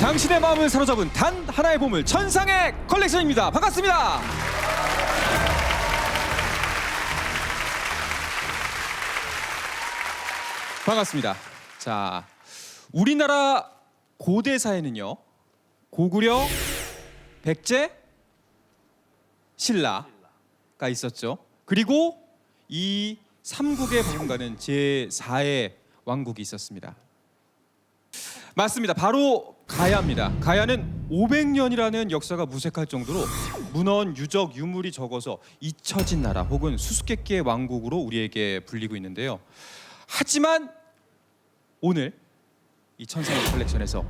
당신의 마음을 사로잡은 단 하나의 보물, 천상의 컬렉션입니다. 반갑습니다. 반갑습니다. 자, 우리나라 고대사에는요, 고구려, 백제, 신라가 있었죠. 그리고 이 삼국에 버금가는 제4의 왕국이 있었습니다. 맞습니다. 바로 가야입니다. 가야는 500년이라는 역사가 무색할 정도로 문헌, 유적, 유물이 적어서 잊혀진 나라 혹은 수수께끼의 왕국으로 우리에게 불리고 있는데요. 하지만 오늘 이 천상의 컬렉션에서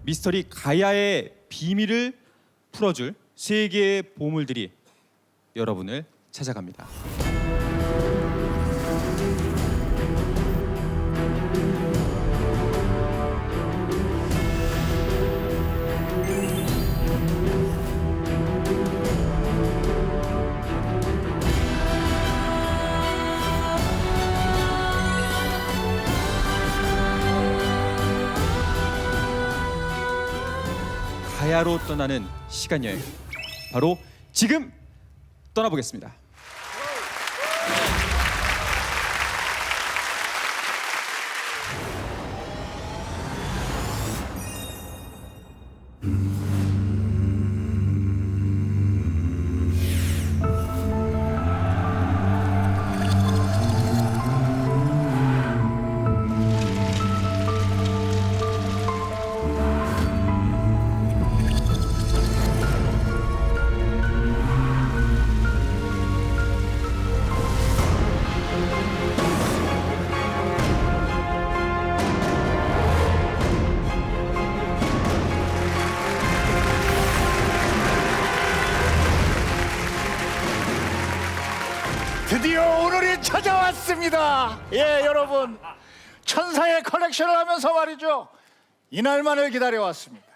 미스터리 가야의 비밀을 풀어줄 세 개의 보물들이 여러분을 찾아갑니다. 가야로 떠나는 시간 여행, 바로 지금 떠나보겠습니다. 드디어 오늘이 찾아왔습니다. 예, 여러분, 천상의 컬렉션을 하면서 말이죠, 이날만을 기다려왔습니다.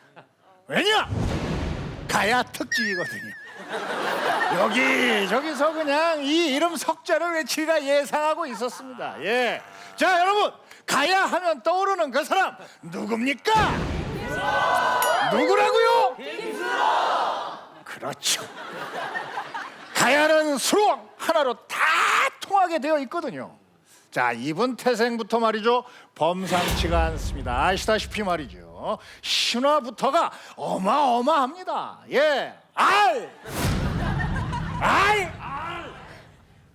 왜냐? 가야 특집이거든요. 여기저기서 그냥 이 이름 석자를 외치리라 예상하고 있었습니다. 예, 자, 여러분, 가야 하면 떠오르는 그 사람 누굽니까? 누구라고요? 그렇죠. 가야는 수로왕 하나로 다 통하게 되어 있거든요. 자, 이분 태생부터 말이죠, 범상치가 않습니다. 아시다시피 말이죠, 신화부터가 어마어마합니다. 예, 알!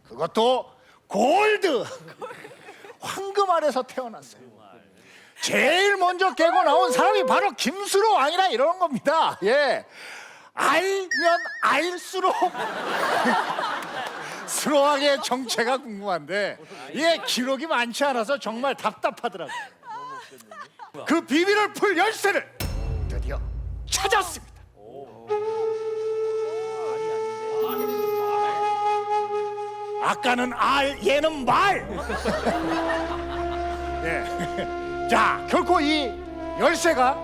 그것도 골드! 황금알에서 태어났어요. 제일 먼저 깨고 나온 사람이 바로 김수로왕이라 이러는 겁니다. 예, 알면 알수록 수로왕의 정체가 궁금한데, 예, 기록이 많지 않아서 정말 답답하더라고요. 그 비밀을 풀 열쇠를 드디어 찾았습니다. 아까는 알, 얘는 말. 네. 자, 결코 이 열쇠가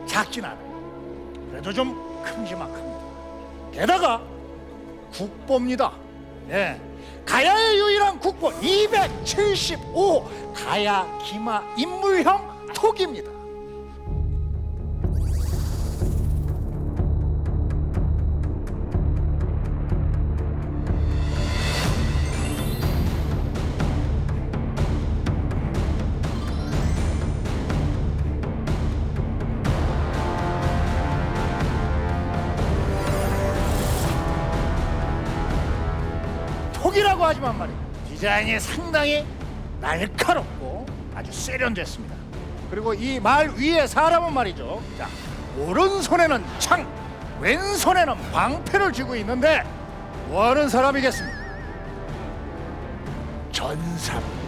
작진 않아요. 그래도 좀 큼지막합니다. 게다가 국보입니다. 예, 가야의 유일한 국보 275호 가야 기마 인물형 톡입니다. 톡이라고 하지만 말이에요, 디자인이 상당히 날카롭고 아주 세련됐습니다. 그리고 이 말 위에 사람은 말이죠, 자, 오른손에는 창, 왼손에는 방패를 쥐고 있는데 뭐하는 사람이겠습니까? 전사입니다.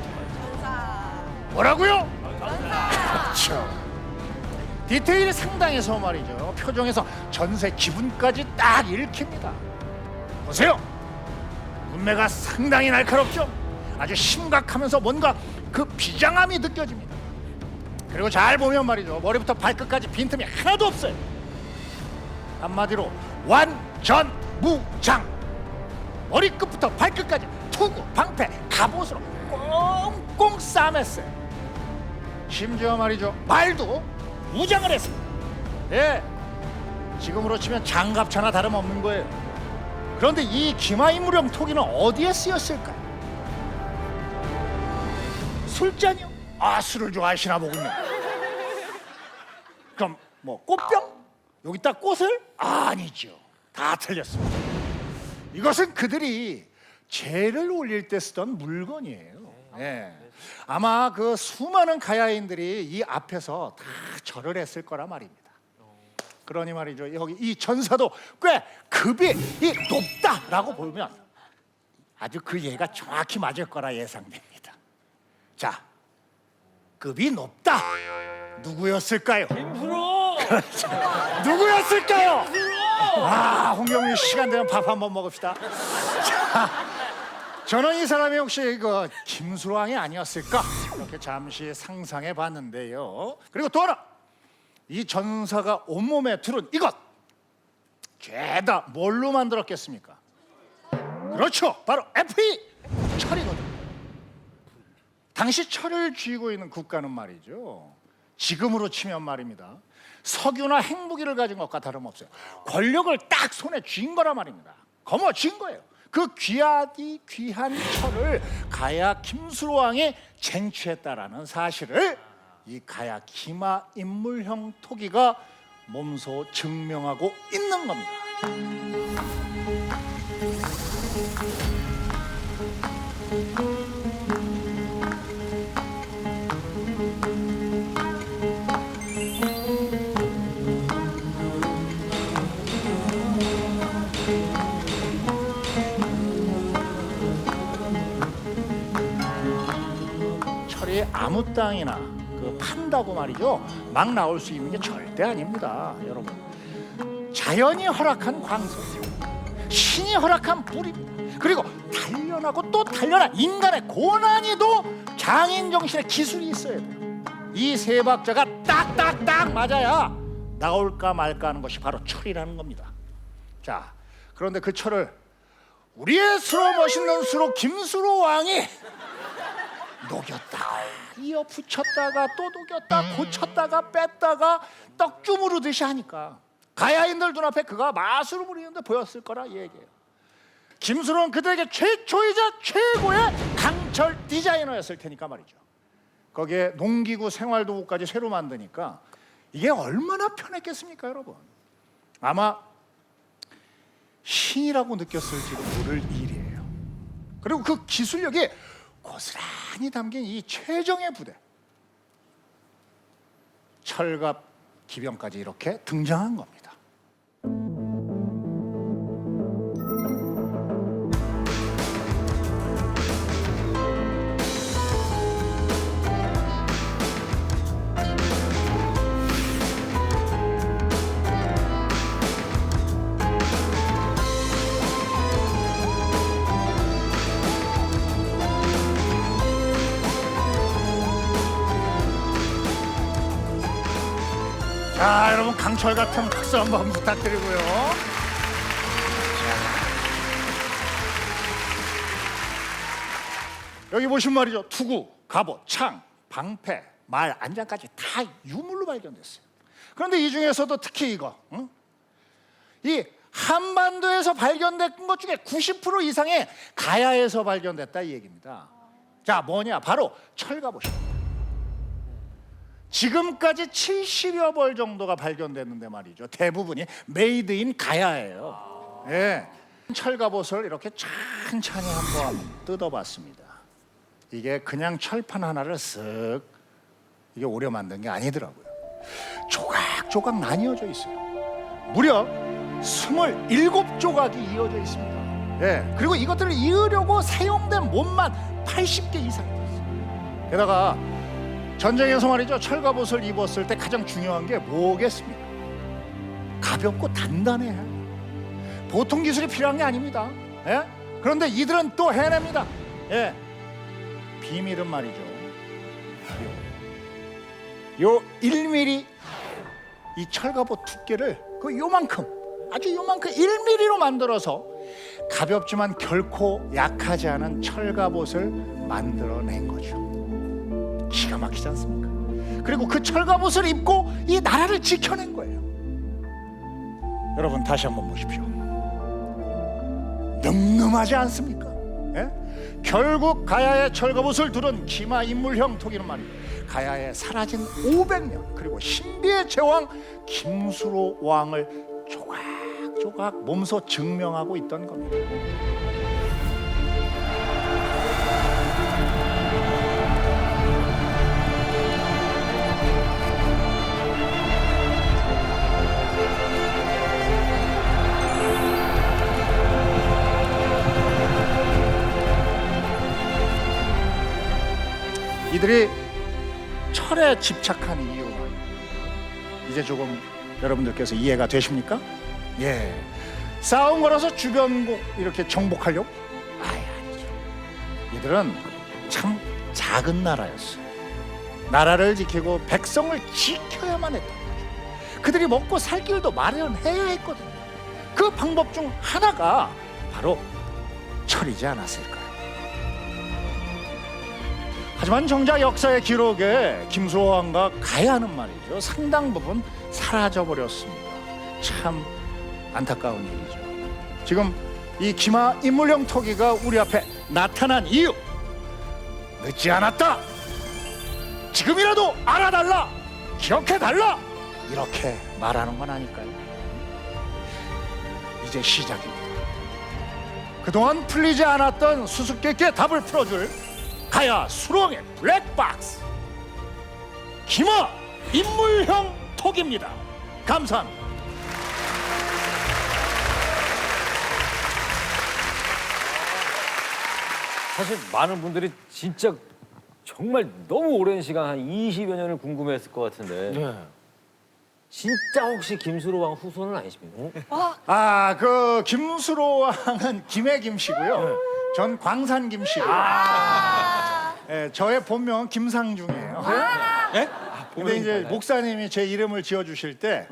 뭐라고요? 그렇죠. 디테일이 상당해서 말이죠, 표정에서 전세 기분까지 딱 읽힙니다. 보세요, 눈매가 상당히 날카롭죠. 아주 심각하면서 뭔가 그 비장함이 느껴집니다. 그리고 잘 보면 말이죠, 머리부터 발끝까지 빈틈이 하나도 없어요. 한마디로 완전무장. 머리끝부터 발끝까지 투구, 방패, 갑옷으로 꽁꽁 싸맸어요. 심지어 말이죠, 말도 무장을 했습니다. 예, 지금으로 치면 장갑차나 다름없는 거예요. 그런데 이 기마인물형 토기는 어디에 쓰였을까요? 술잔이요? 아, 술을 좋아하시나 보군요. 그럼 뭐 꽃병? 여기다 꽃을? 아니죠. 다 틀렸습니다. 이것은 그들이 제를 올릴 때 쓰던 물건이에요. 예. 아마 그 수많은 가야인들이 이 앞에서 다 절을 했을 거라 말입니다. 그러니 말이죠. 여기 이 전사도 꽤 급이 높다라고 보면 아주 그 예가 정확히 맞을 거라 예상됩니다. 자, 급이 높다. 누구였을까요? 김수로! 그렇죠. 누구였을까요? 아, 홍경민 시간 되면 밥 한번 먹읍시다. 자, 저는 이 사람이 혹시 그 김수로왕이 아니었을까 이렇게 잠시 상상해 봤는데요. 그리고 또 하나, 이 전사가 온몸에 두른 이것 죄다 뭘로 만들었겠습니까? 그렇죠, 바로 FE 철이거든요. 당시 철을 쥐고 있는 국가는 말이죠, 지금으로 치면 말입니다, 석유나 핵무기를 가진 것과 다름없어요. 권력을 딱 손에 쥔 거란 말입니다. 거머쥔 거예요. 그 귀한 철을 가야 김수로왕이 쟁취했다라는 사실을 이 가야 기마인물형 토기가 몸소 증명하고 있는 겁니다. 철이 아무 땅이나 그 판다고 말이죠, 막 나올 수 있는 게 절대 아닙니다. 여러분, 자연이 허락한 광석, 신이 허락한 불입니다. 그리고 단련하고 또 단련한 인간의 고난이도 장인 정신의 기술이 있어야 돼요. 이 세 박자가 딱딱딱 맞아야 나올까 말까 하는 것이 바로 철이라는 겁니다. 자, 그런데 그 철을 우리의 수로 멋있는 수로 김수로 왕이 녹였다가 이어 붙였다가 또 녹였다 고쳤다가 뺐다가 떡주무르듯이 하니까 가야인들 눈앞에 그가 마술을 부리는데 보였을 거라 얘기해요. 김수로는 그들에게 최초이자 최고의 강철 디자이너였을 테니까 말이죠. 거기에 농기구 생활도구까지 새로 만드니까 이게 얼마나 편했겠습니까, 여러분? 아마 신이라고 느꼈을지도 모를 일이에요. 그리고 그 기술력이 고스란히 담긴 이 최정의 부대, 철갑 기병까지 이렇게 등장한 겁니다. 자, 여러분 강철 같은 박수 한번 부탁드리고요. 여기 보시면 말이죠, 투구, 갑옷, 창, 방패, 말, 안장까지 다 유물로 발견됐어요. 그런데 이 중에서도 특히 이거, 이 한반도에서 발견된 것 중에 90% 이상이 가야에서 발견됐다 이 얘기입니다. 자, 뭐냐, 바로 철갑옷입니다. 지금까지 70여 벌 정도가 발견됐는데 말이죠, 대부분이 메이드 인 가야예요. 예. 철갑옷을 이렇게 천천히 한번 뜯어봤습니다. 이게 그냥 철판 하나를 쓱 이게 오려 만든 게 아니더라고요. 조각조각 나뉘어져 있어요. 무려 27조각이 이어져 있습니다. 예. 그리고 이것들을 이으려고 사용된 몸만 80개 이상이 있어요. 게다가 전쟁에서 말이죠, 철갑옷을 입었을 때 가장 중요한 게 뭐겠습니까? 가볍고 단단해야 해요. 보통 기술이 필요한 게 아닙니다. 예? 그런데 이들은 또 해냅니다. 예. 비밀은 말이죠, 요 1mm 이 철갑옷 두께를 그 요만큼, 아주 요만큼 1mm로 만들어서 가볍지만 결코 약하지 않은 철갑옷을 만들어낸 거죠. 기가 막히지 않습니까? 그리고 그 철갑옷을 입고 이 나라를 지켜낸 거예요. 여러분 다시 한번 보십시오. 늠름하지 않습니까? 예? 결국 가야의 철거봇을 두른 기마 인물형 토기는 말이에요. 가야에 사라진 500년 그리고 신비의 제왕 김수로 왕을 조각조각 몸소 증명하고 있던 겁니다. 이들이 철에 집착한 이유가 이제 조금 여러분들께서 이해가 되십니까? 예, 싸움 걸어서 주변국 이렇게 정복하려고? 아니죠. 이들은 참 작은 나라였어요. 나라를 지키고 백성을 지켜야만 했던 거죠. 그들이 먹고 살 길도 마련해야 했거든요. 그 방법 중 하나가 바로 철이지 않았을까요? 하지만 정작 역사의 기록에 김수호 왕과 가야는 말이죠, 상당 부분 사라져버렸습니다. 참 안타까운 일이죠. 지금 이 기마 인물형 토기가 우리 앞에 나타난 이유, 늦지 않았다, 지금이라도 알아달라, 기억해달라, 이렇게 말하는 건 아닐까요? 이제 시작입니다. 그동안 풀리지 않았던 수수께끼의 답을 풀어줄 가야 수롱의 블랙박스 기마 인물형 톡입니다. 감사합니다. 사실 많은 분들이 진짜 정말 너무 오랜 시간 한 20여 년을 궁금해했을 것 같은데 진짜 혹시 김수로 왕 후손은 아니십니까? 아, 그 김수로 왕은 김해 김씨고요. 전 광산 김씨고요. 예, 저의 본명은 김상중이에요. 예? 근데 이제 목사님이 제 이름을 지어주실 때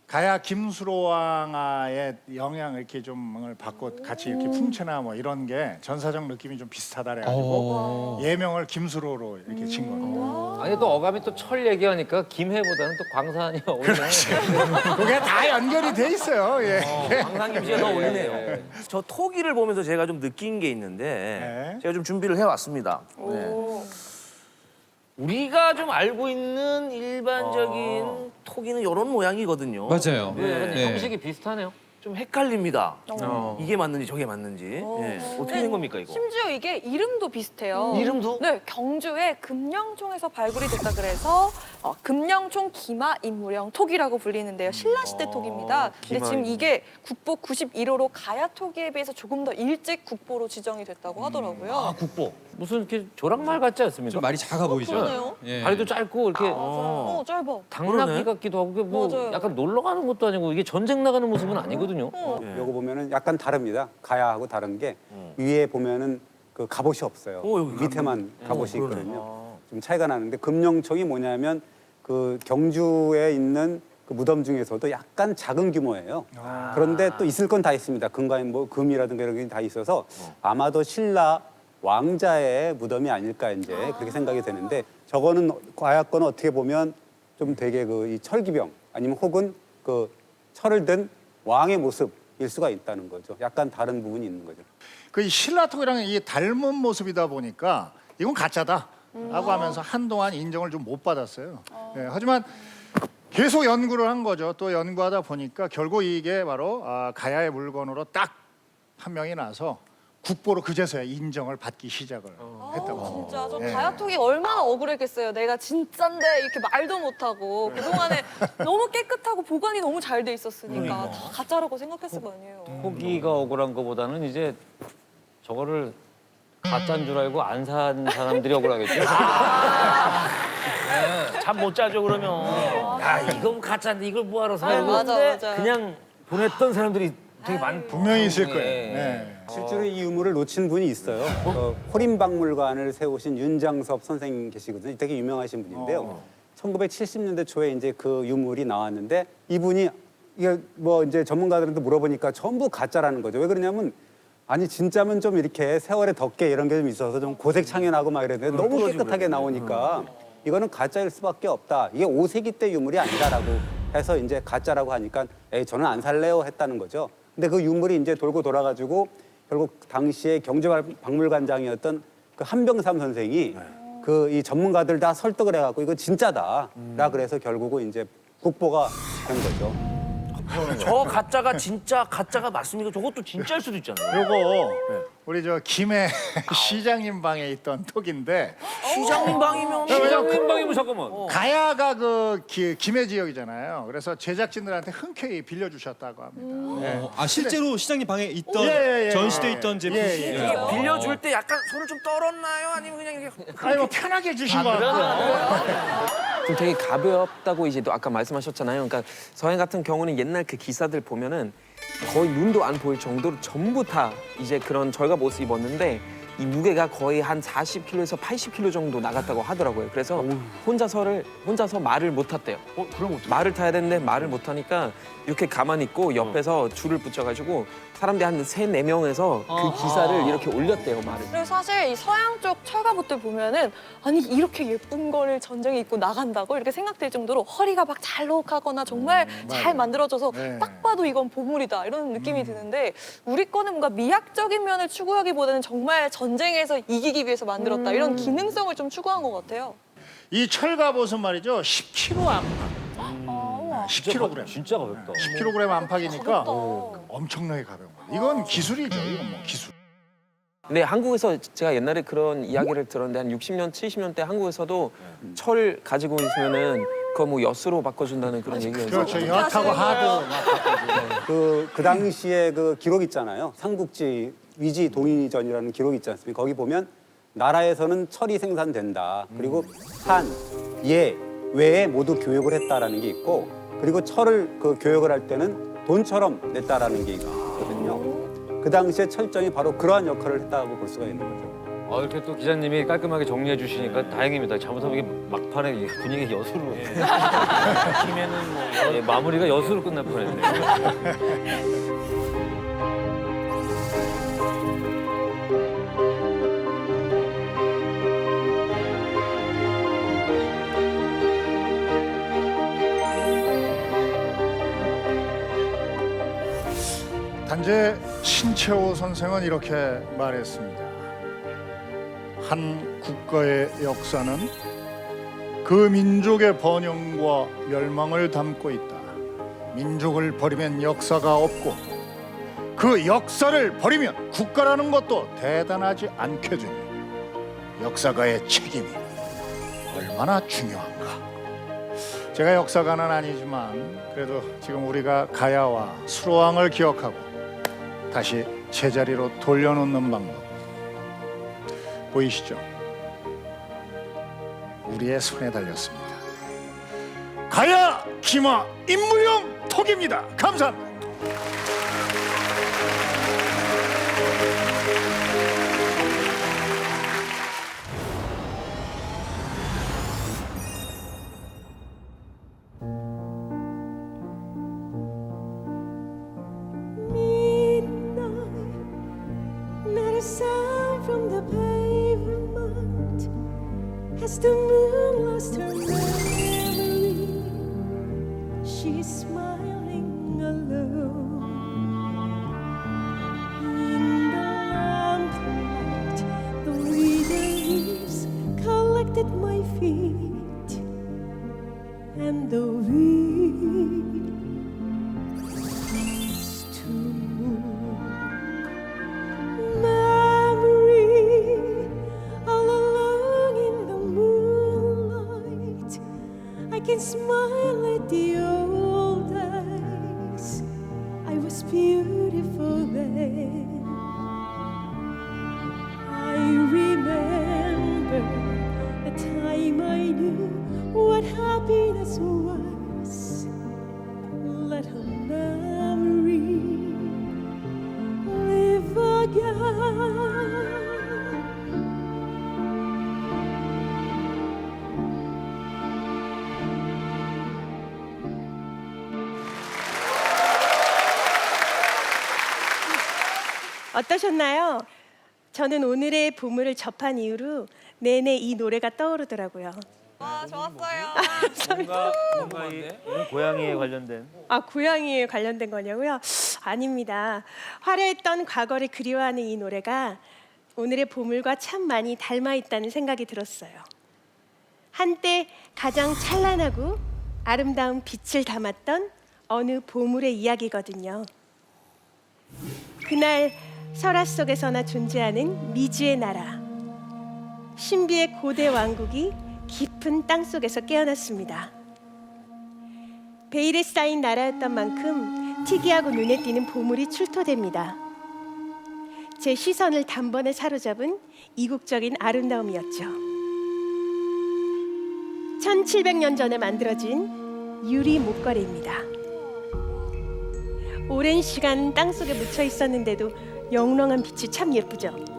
가야 김수로 왕의 영향을 이렇게 좀 받고 같이 이렇게 풍채나 뭐 이런 게 전사적 느낌이 좀 비슷하다 그래가지고 예명을 김수로로 이렇게 진 겁니다. 아니 또 어감이 또 철 얘기하니까 김해보다는 또 광산이 어울리네. 그게 다 연결이 돼 있어요. 예. 광산 김씨가 더 어울리네요. 저 토기를 보면서 제가 좀 느낀 게 있는데 네. 제가 좀 준비를 해왔습니다. 네. 우리가 좀 알고 있는 일반적인 토기는 이런 모양이거든요. 맞아요. 네. 형식이 비슷하네요. 좀 헷갈립니다. 이게 맞는지 저게 맞는지. 예. 어떻게 된 겁니까 이거? 심지어 이게 이름도 비슷해요. 이름도? 네, 경주의 금령총에서 발굴이 됐다 그래서 금령총 기마 인물형 톡이라고 불리는데요. 신라시대 톡입니다. 근데 기마 지금 이게 국보 91호로 가야 톡에 비해서 조금 더 일찍 국보로 지정이 됐다고 하더라고요. 아 국보. 무슨 이렇게 조랑말 같지 않습니까? 좀 말이 작아 보이죠? 그러네요. 예. 다리도 짧고 이렇게 짧아. 당나귀 그러네. 같기도 하고 그게 뭐 맞아요. 약간 놀러 가는 것도 아니고 이게 전쟁 나가는 모습은 아니거든요. 요거 보면은 약간 다릅니다. 가야하고 다른 게 위에 보면은 그 갑옷이 없어요. 여기 밑에만 갑옷이 그러네. 있거든요. 좀 차이가 나는데 금령총이 뭐냐면 그 경주에 있는 그 무덤 중에서도 약간 작은 규모예요. 그런데 또 있을 건 다 있습니다. 금과의 뭐 금이라든가 이런 게 다 있어서 아마도 신라 왕자의 무덤이 아닐까 이제 그렇게 생각이 되는데 저거는 가야 거는 어떻게 보면 좀 되게 그 이 철기병 아니면 혹은 그 철을 든 왕의 모습일 수가 있다는 거죠. 약간 다른 부분이 있는 거죠. 그 신라톡이랑 이 닮은 모습이다 보니까 이건 가짜다 라고 하면서 한동안 인정을 좀 못 받았어요. 예, 하지만 계속 연구를 한 거죠. 또 연구하다 보니까 결국 이게 바로 가야의 물건으로 딱 판명이 나서 국보로 그제서야 인정을 받기 시작을 했다고 합니다. 진짜 저 예. 가야톡이 얼마나 억울했겠어요. 내가 진짠데 이렇게 말도 못하고 그동안에 너무 깨끗하고 보관이 너무 잘 돼 있었으니까 다 가짜라고 생각했을 거 아니에요. 토기가 억울한 것보다는 이제 저거를 가짜인 줄 알고 안 산 사람들이 억울하겠죠. 잠 못 자죠 그러면. 야 이건 가짜인데 이걸 뭐하러 사? 네, 맞아, 맞아. 그냥 보냈던 사람들이 되게 많. 분명히 있을 거예요. 네. 네. 실제로 이 유물을 놓친 분이 있어요. 호림박물관을 세우신 윤장섭 선생님 계시거든요. 되게 유명하신 분인데요. 1970년대 초에 이제 그 유물이 나왔는데 이분이 이게 뭐 이제 전문가들한테 물어보니까 전부 가짜라는 거죠. 왜 그러냐면 아니 진짜면 좀 이렇게 세월에 덮개 이런 게 좀 있어서 좀 고색 창연하고 막 이랬는데 너무 깨끗하게 나오니까 이거는 가짜일 수밖에 없다. 이게 5세기 때 유물이 아니다라고 해서 이제 가짜라고 하니까 에이 저는 안 살래요 했다는 거죠. 근데 그 유물이 이제 돌고 돌아가지고 결국 당시에 경제박물관장이었던 그 한병삼 선생이 그 이 전문가들 다 설득을 해갖고 이거 진짜다라 그래서 결국은 이제 국보가 된 거죠. 저 가짜가 진짜 가짜가 맞습니까? 저것도 진짜일 수도 있잖아요. 요거 우리 저 김해 시장님 방에 있던 톡인데 시장님 방이면 시장님 방이면 잠깐만. 가야가 그 김해 지역이잖아요. 그래서 제작진들한테 흔쾌히 빌려주셨다고 합니다. 예. 아 실제로 시장님 방에 있던 예, 예, 전시돼 예. 있던 제품. 예, 예. 예. 빌려줄 때 약간 손을 좀 떨었나요? 아니면 그냥 이렇게 아니 뭐 편하게 주신 거 같아요. 좀 되게 가볍다고 이제 또 아까 말씀하셨잖아요. 그러니까 서행 같은 경우는 옛날 그 기사들 보면은 거의 눈도 안 보일 정도로 전부 다 이제 그런 절갑 옷을 입었는데 이 무게가 거의 한 40kg에서 80kg 정도 나갔다고 하더라고요. 그래서 혼자서 말을 못 탔대요. 그럼 어떡해? 말을 타야 되는데 말을 못 타니까 이렇게 가만히 있고 옆에서 줄을 붙여가지고 사람들이 한 3-4명에서 그 기사를 이렇게 올렸대요, 말을. 그리고 사실 이 서양 쪽 철갑옷들 보면은 아니 이렇게 예쁜 거를 전쟁에 입고 나간다고 이렇게 생각될 정도로 허리가 막 잘록하거나 정말 잘 만들어져서 네. 딱 봐도 이건 보물이다 이런 느낌이 드는데 우리 거는 뭔가 미학적인 면을 추구하기보다는 정말 전쟁에서 이기기 위해서 만들었다 이런 기능성을 좀 추구한 것 같아요. 이 철갑옷은 말이죠 10kg 안팎. 10kg. 진짜 가볍다. 10kg 안팎이니까 가볍다. 엄청나게 가벼운 거예요. 이건 기술이죠. 이건 뭐 기술. 근데 한국에서 제가 옛날에 그런 이야기를 들었는데 한 60년, 70년대 한국에서도 철 가지고 있으면은 그거 뭐 엿으로 바꿔준다는 그런 얘기가 있어요. 그렇죠. 엿하고 하드 막 바꿔주고. 그 당시에 그 기록 있잖아요. 삼국지 위지 동의전이라는 기록이 있지 않습니까? 거기 보면 나라에서는 철이 생산된다. 그리고 산, 예, 외에 모두 교육을 했다라는 게 있고 그리고 철을 그 교육을 할 때는 돈처럼 냈다라는 게 있거든요. 그 당시에 철정이 바로 그러한 역할을 했다고 볼 수가 있는 거죠. 이렇게 또 기자님이 깔끔하게 정리해 주시니까 다행입니다. 잘못하면 이게 막판에 이 분위기 엿으로. 김에는 뭐 예, 마무리가 엿으로 끝날 뻔했네요. 단재 신채호 선생은 이렇게 말했습니다. 한 국가의 역사는 그 민족의 번영과 멸망을 담고 있다. 민족을 버리면 역사가 없고 그 역사를 버리면 국가라는 것도 대단하지 않게 되니 역사가의 책임이 얼마나 중요한가. 제가 역사가는 아니지만 그래도 지금 우리가 가야와 수로왕을 기억하고 다시 제자리로 돌려놓는 방법 보이시죠? 우리의 손에 달렸습니다. 가야 기마 인물용 톡입니다. 감사합니다. Not a sound from the pavement as the moon lost her memory. She's smiling alone in the lamplight. The withered leaves collected my feet, and the wind used to move. Memory, all alone in the moonlight, I can smile at the old days. I was beautiful then. I remember a time I knew what happiness was. Let a memory live again. 어떠셨나요? 저는 오늘의 보물을 접한 이후로 내내 이 노래가 떠오르더라고요. 와, 좋았어요. 뭔가 이 고양이에 관련된. 아, 고양이에 관련된 거냐고요? 아닙니다. 화려했던 과거를 그리워하는 이 노래가 오늘의 보물과 참 많이 닮아 있다는 생각이 들었어요. 한때 가장 찬란하고 아름다운 빛을 담았던 어느 보물의 이야기거든요. 그날 설화 속에서나 존재하는 미지의 나라, 신비의 고대 왕국이 깊은 땅 속에서 깨어났습니다. 베일에 쌓인 나라였던 만큼 특이하고 눈에 띄는 보물이 출토됩니다. 제 시선을 단번에 사로잡은 이국적인 아름다움이었죠. 1700년 전에 만들어진 유리 목걸이입니다. 오랜 시간 땅 속에 묻혀 있었는데도 영롱한 빛이 참 예쁘죠.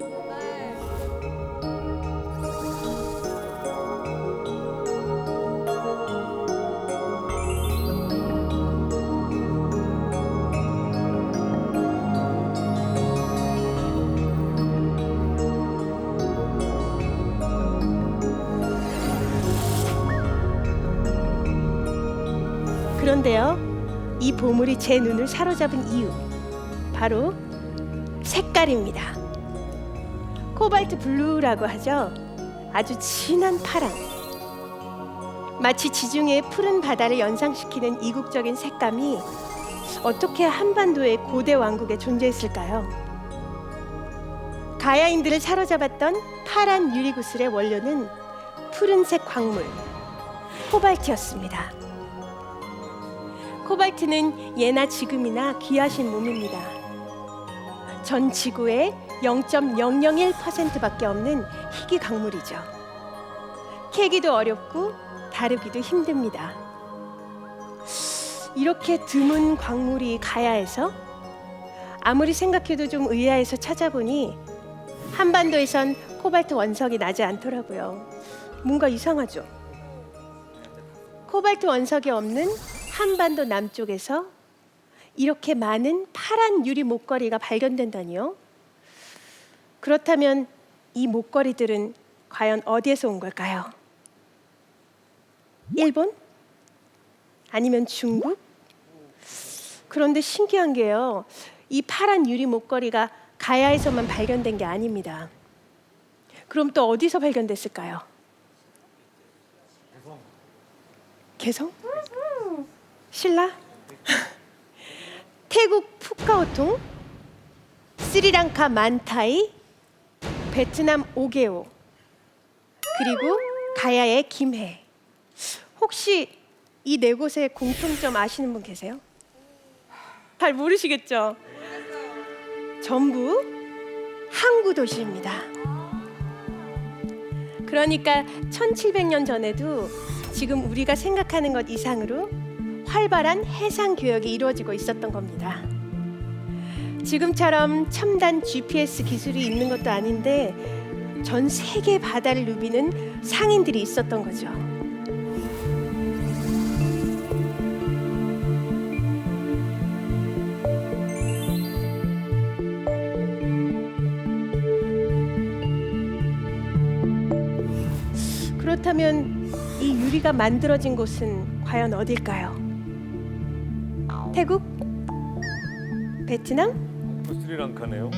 그런데요, 이 보물이 제 눈을 사로잡은 이유, 바로 색깔입니다. 코발트 블루라고 하죠. 아주 진한 파랑. 마치 지중해의 푸른 바다를 연상시키는 이국적인 색감이 어떻게 한반도의 고대 왕국에 존재했을까요? 가야인들을 사로잡았던 파란 유리구슬의 원료는 푸른색 광물, 코발트였습니다. 코발트는 예나 지금이나 귀하신 몸입니다. 전 지구의 0.001%밖에 없는 희귀 광물이죠. 캐기도 어렵고 다루기도 힘듭니다. 이렇게 드문 광물이 가야에서 아무리 생각해도 좀 의아해서 찾아보니 한반도에선 코발트 원석이 나지 않더라고요. 뭔가 이상하죠? 코발트 원석이 없는 한반도 남쪽에서 이렇게 많은 파란 유리 목걸이가 발견된다니요? 그렇다면 이 목걸이들은 과연 어디에서 온 걸까요? 일본? 아니면 중국? 그런데 신기한 게요, 이 파란 유리 목걸이가 가야에서만 발견된 게 아닙니다. 그럼 또 어디서 발견됐을까요? 개성? 신라? 태국 푸카오통? 스리랑카 만타이? 베트남 오게오? 그리고 가야의 김해. 혹시 이 네 곳의 공통점 아시는 분 계세요? 잘 모르시겠죠? 전부 항구 도시입니다. 그러니까 1700년 전에도 지금 우리가 생각하는 것 이상으로 활발한 해상 교역이 이루어지고 있었던 겁니다. 지금처럼 첨단 GPS 기술이 있는 것도 아닌데 전 세계 바다를 누비는 상인들이 있었던 거죠. 그렇다면 이 유리가 만들어진 곳은 과연 어딜까요? 태국? 베트남? 스리랑카네요.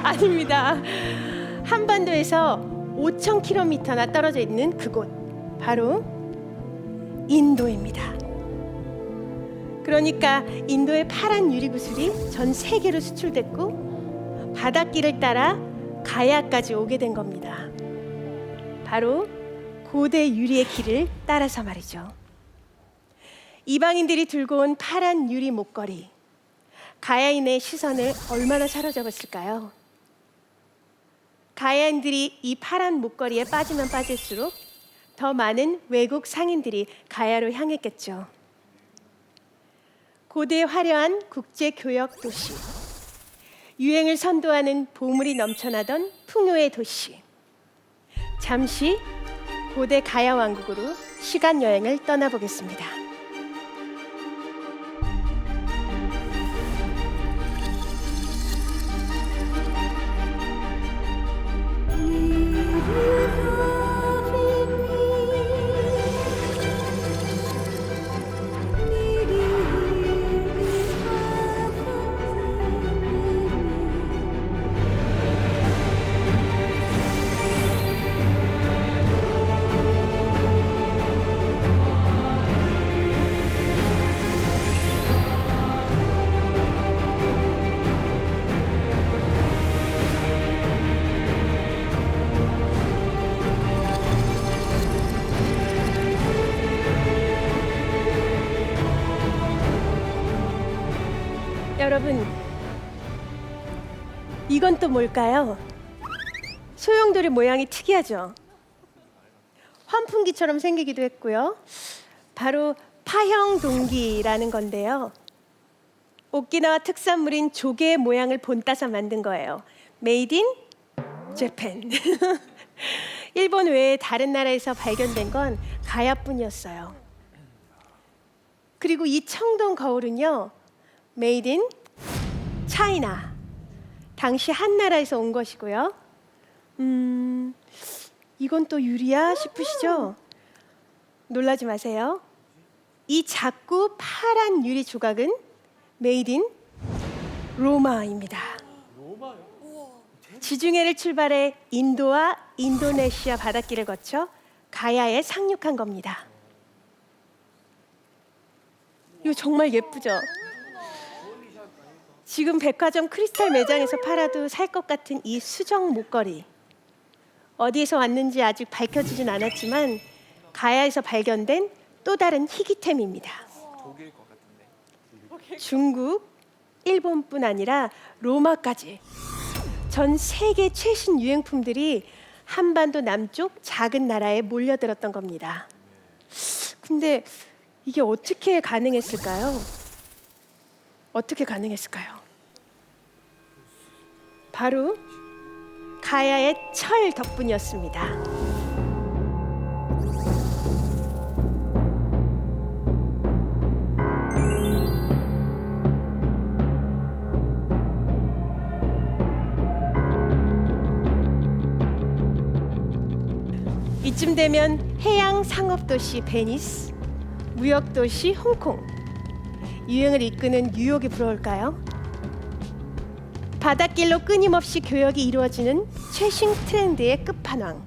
아닙니다. 한반도에서 5,000km나 떨어져 있는 그곳, 바로 인도입니다. 그러니까 인도의 파란 유리구슬이 전 세계로 수출됐고 바닷길을 따라 가야까지 오게 된 겁니다. 바로 고대 유리의 길을 따라서 말이죠. 이방인들이 들고 온 파란 유리 목걸이, 가야인의 시선을 얼마나 사로잡았을까요? 가야인들이 이 파란 목걸이에 빠지면 빠질수록 더 많은 외국 상인들이 가야로 향했겠죠. 고대 화려한 국제 교역 도시, 유행을 선도하는 보물이 넘쳐나던 풍요의 도시. 잠시 고대 가야 왕국으로 시간 여행을 떠나보겠습니다. Love 여러분, 이건 또 뭘까요? 소용돌이 모양이 특이하죠? 환풍기처럼 생기기도 했고요. 바로 파형동기라는 건데요. 오키나와 특산물인 조개의 모양을 본따서 만든 거예요. 메이드 인 재팬. 일본 외에 다른 나라에서 발견된 건 가야뿐이었어요. 그리고 이 청동 거울은요, 메이드 인 차이나. 당시 한 나라에서 온 것이고요. 이건 또 유리야 싶으시죠? 놀라지 마세요. 이 작고 파란 유리 조각은 메이드 인 로마입니다. 지중해를 출발해 인도와 인도네시아 바닷길을 거쳐 가야에 상륙한 겁니다. 이거 정말 예쁘죠? 지금 백화점 크리스탈 매장에서 팔아도 살 것 같은 이 수정 목걸이. 어디에서 왔는지 아직 밝혀지진 않았지만 가야에서 발견된 또 다른 희귀템입니다. 중국, 일본뿐 아니라 로마까지 전 세계 최신 유행품들이 한반도 남쪽 작은 나라에 몰려들었던 겁니다. 근데 이게 어떻게 가능했을까요? 어떻게 가능했을까요? 바로 가야의 철 덕분이었습니다. 이쯤 되면 해양 상업도시 베니스, 무역도시 홍콩, 유행을 이끄는 뉴욕이 부러울까요? 바닷길로 끊임없이 교역이 이루어지는 최신 트렌드의 끝판왕.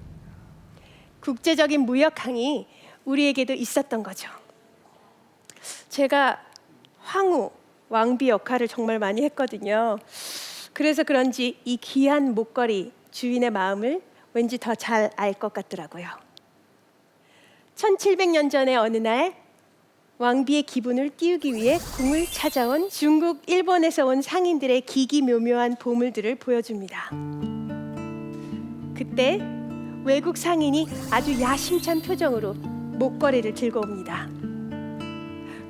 국제적인 무역항이 우리에게도 있었던 거죠. 제가 황후, 왕비 역할을 정말 많이 했거든요. 그래서 그런지 이 귀한 목걸이 주인의 마음을 왠지 더 잘 알 것 같더라고요. 1700년 전의 어느 날 왕비의 기분을 띄우기 위해 궁을 찾아온 중국, 일본에서 온 상인들의 기기묘묘한 보물들을 보여줍니다. 그때 외국 상인이 아주 야심찬 표정으로 목걸이를 들고 옵니다.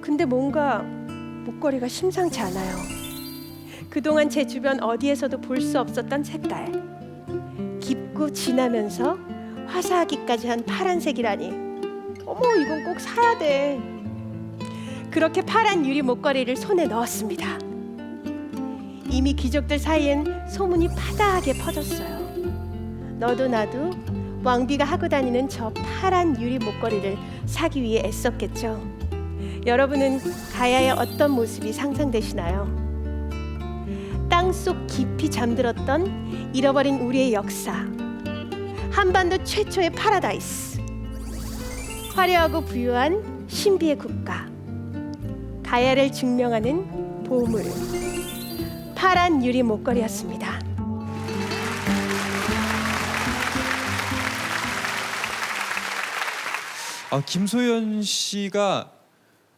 근데 뭔가 목걸이가 심상치 않아요. 그동안 제 주변 어디에서도 볼 수 없었던 색깔. 깊고 진하면서 화사하기까지 한 파란색이라니. 어머, 이건 꼭 사야 돼. 그렇게 파란 유리 목걸이를 손에 넣었습니다. 이미 귀족들 사이엔 소문이 파다하게 퍼졌어요. 너도 나도 왕비가 하고 다니는 저 파란 유리 목걸이를 사기 위해 애썼겠죠. 여러분은 가야의 어떤 모습이 상상되시나요? 땅속 깊이 잠들었던 잃어버린 우리의 역사, 한반도 최초의 파라다이스, 화려하고 부유한 신비의 국가, 가야를 증명하는 보물, 파란 유리 목걸이였습니다. 김소연 씨가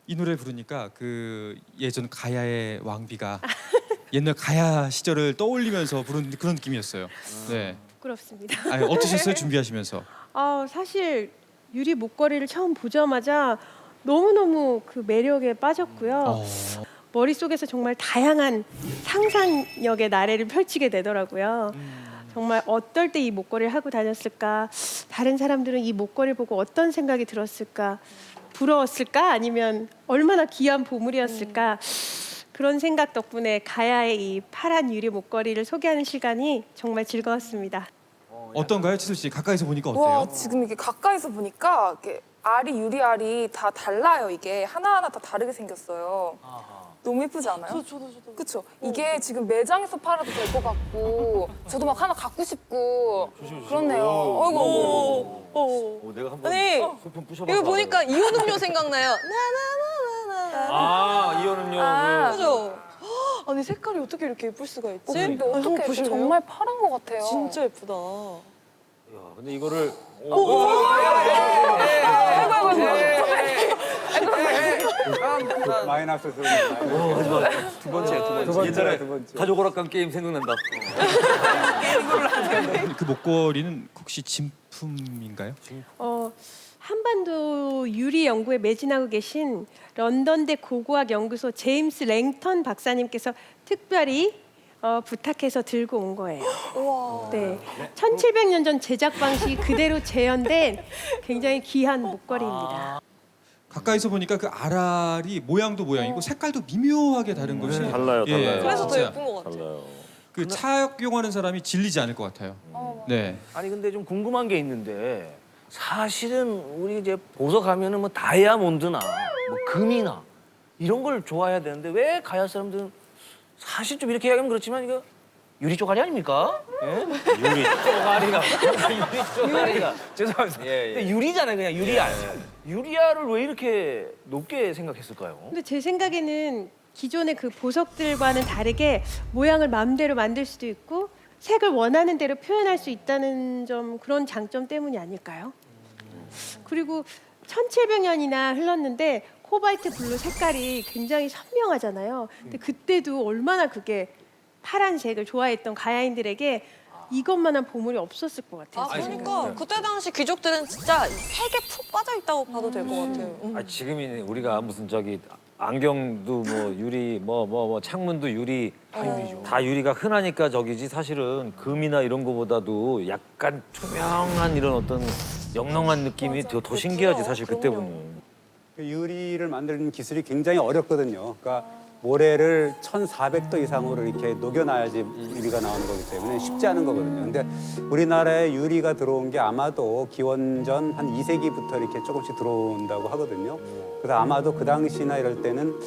이 노래를 부르니까 그 예전 가야의 왕비가 옛날 가야 시절을 떠올리면서 부른 그런 느낌이었어요. 네. 부끄럽습니다. 아니, 어떠셨어요, 준비하시면서? 사실 유리 목걸이를 처음 보자마자 너무너무 그 매력에 빠졌고요. 머릿속에서 정말 다양한 상상력의 나래를 펼치게 되더라고요. 정말 어떨 때 이 목걸이를 하고 다녔을까? 다른 사람들은 이 목걸이를 보고 어떤 생각이 들었을까? 부러웠을까? 아니면 얼마나 귀한 보물이었을까? 그런 생각 덕분에 가야의 이 파란 유리 목걸이를 소개하는 시간이 정말 즐거웠습니다. 어떤가요, 치솔 씨? 가까이서 보니까 어때요? 와, 지금 이게 가까이서 보니까 이렇게 알이 유리알이 다 달라요. 이게 하나하나 다 다르게 생겼어요. 너무 예쁘지 않아요? 저도. 그쵸? 이게 지금 매장에서 팔아도 될 것 같고 저도 막 하나 갖고 싶고 그렇네요. 어이구. 내가 한번 아니, 소품 부셔봐. 이거 보니까 이온 음료 생각나요. 나나나나나. 이온 음료. 그죠? 아니 색깔이 어떻게 이렇게 예쁠 수가 있지? 근데 어떻게 보실래요? 정말 파란 것 같아요. 진짜 예쁘다. 야, 근데 이거를 마이너스 하지 마. 두 번째요, 두 번째. 옛날에 두 번째. 가족 오락관 게임 생각난다. 그 목걸이는 혹시 진품인가요? 한반도 유리 연구에 매진하고 계신 런던대 고고학 연구소 제임스 랭턴 박사님께서 특별히 부탁해서 들고 온 거예요. 네, 1700년 전 제작 방식이 그대로 재현된 굉장히 귀한 목걸이입니다. 가까이서 보니까 그 알알이 모양도 모양이고 색깔도 미묘하게 다른 것이 달라요, 달라요. 그래서 더 진짜 예쁜 것 같아. 달라요. 그 착용하는 사람이 질리지 않을 것 같아요. 네. 아니 근데 좀 궁금한 게 있는데 사실은 우리 이제 보석 하면은 뭐 다이아몬드나 뭐 금이나 이런 걸 좋아해야 되는데 왜 가야 사람들은 사실 좀 이렇게 이야기하면 그렇지만 이거 유리 쪼가리 아닙니까? 예? 유리 쪼가리가 유리 쪼가리가 죄송합니다. 근데 유리잖아요, 그냥 유리알. 유리알을 왜 이렇게 높게 생각했을까요? 근데 제 생각에는 기존의 그 보석들과는 다르게 모양을 마음대로 만들 수도 있고 색을 원하는 대로 표현할 수 있다는 점, 그런 장점 때문이 아닐까요? 그리고 1700년이나 흘렀는데 코발트 블루 색깔이 굉장히 선명하잖아요. 근데 그때도 얼마나 그게 파란색을 좋아했던 가야인들에게 이것만한 보물이 없었을 것 같아요. 아, 제 생각에. 그러니까 그때 당시 귀족들은 진짜 색에 푹 빠져 있다고 봐도 될 것 같아요. 아 지금이 우리가 무슨 저기 안경도 뭐 유리 뭐 창문도 유리 다 유리가 흔하니까 저기지 사실은 금이나 이런 거보다도 약간 투명한 이런 어떤 영롱한 느낌이 더 신기하지 사실 그때는. 유리를 만드는 기술이 굉장히 어렵거든요. 그러니까 모래를 1,400도 이상으로 이렇게 녹여놔야지 유리가 나오는 거기 때문에 쉽지 않은 거거든요. 근데 우리나라에 유리가 들어온 게 아마도 기원전 한 2세기부터 이렇게 조금씩 들어온다고 하거든요. 그래서 아마도 그 당시나 이럴 때는